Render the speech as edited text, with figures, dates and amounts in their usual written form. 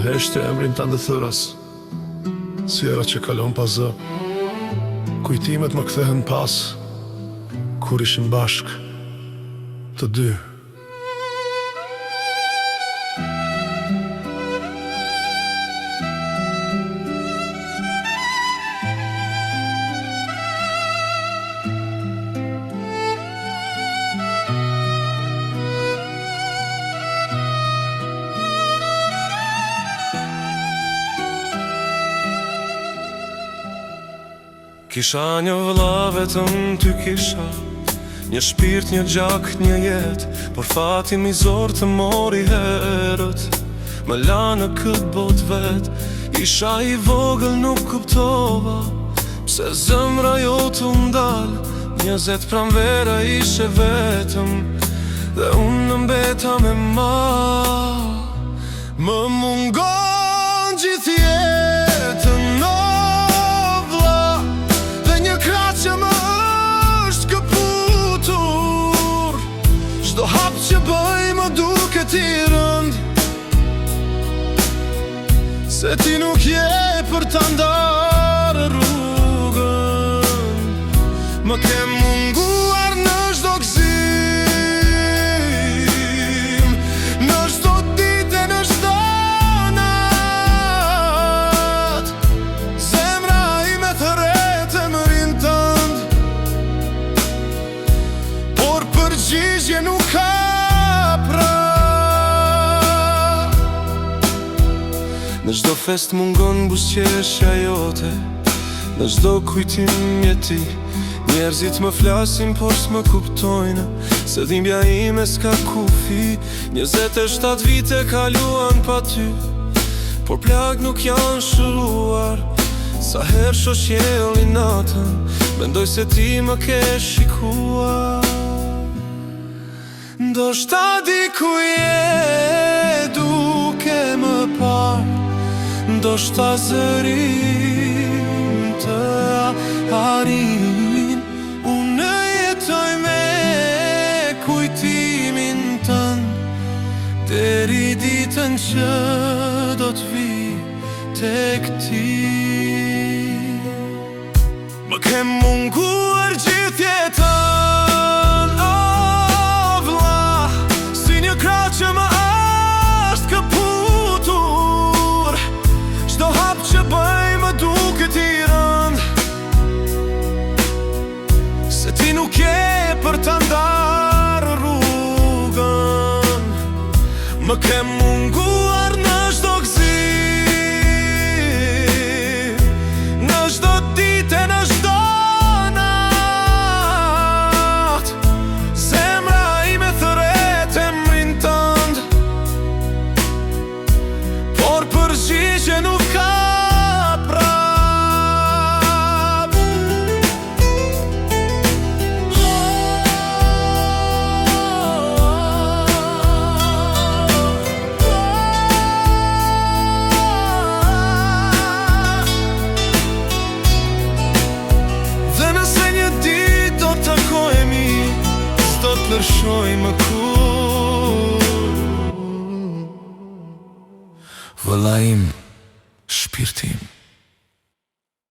heshtje emrin të ndëthëras, sjera që kalon pa zë. Kujtimet më kthehen pas, kur ishim bashk, të dy. Kisha një vëlla, vetëm ty kisha, një shpirt, një gjak, një jet, por fati mizor të mori herët, më la në këtë bot vet. Isha i vogël, nuk kuptova pse zemra jo të ndal, 20 pranvera ishe vetëm, dhe unë në mbeta me ma. Më mungon gjithë jetën, që më është këputur, çdo hap që bëj më duket i rënd, se ti nuk je për ta ndarë rrugën. Më ke munguar në çdo gzim, në çdo ditë, në çdo nat, zemra ime thret emrin tënd, por përgjigje nuk ka pra. Në çdo fest mungon buzëqeshja jote, në çdo kujtim jeti. Njerëzit më flasin, por s'më kuptojnë se dhimbja ime s'ka kufi. 27 vite kaluan pa ty, por plak nuk janë shëruar. Sa herë shoh qiellin natën, mendoj se ti më ke shikuar. Ndoshta diku je duke më parë, ndoshta zërim të harin. Unë jetoj me kujtimin tënd, deri ditën që do të vi tek ti. Më ke munguar gjithë jetën, o vlla, si një krah që më është këputur, çdo hap që bëj më duket i rënd, se ti nuk je për ta ndarë rrugën. Më ke munguar në çdo gzim, në çdo ditë, në çdo nat, zemra ime thret emrin tënd, por përgjigje nuk ka pra. Dhe nëse një ditë do të takojemi, s'do të lërshoj më kur. Vëlla im, shpirti im.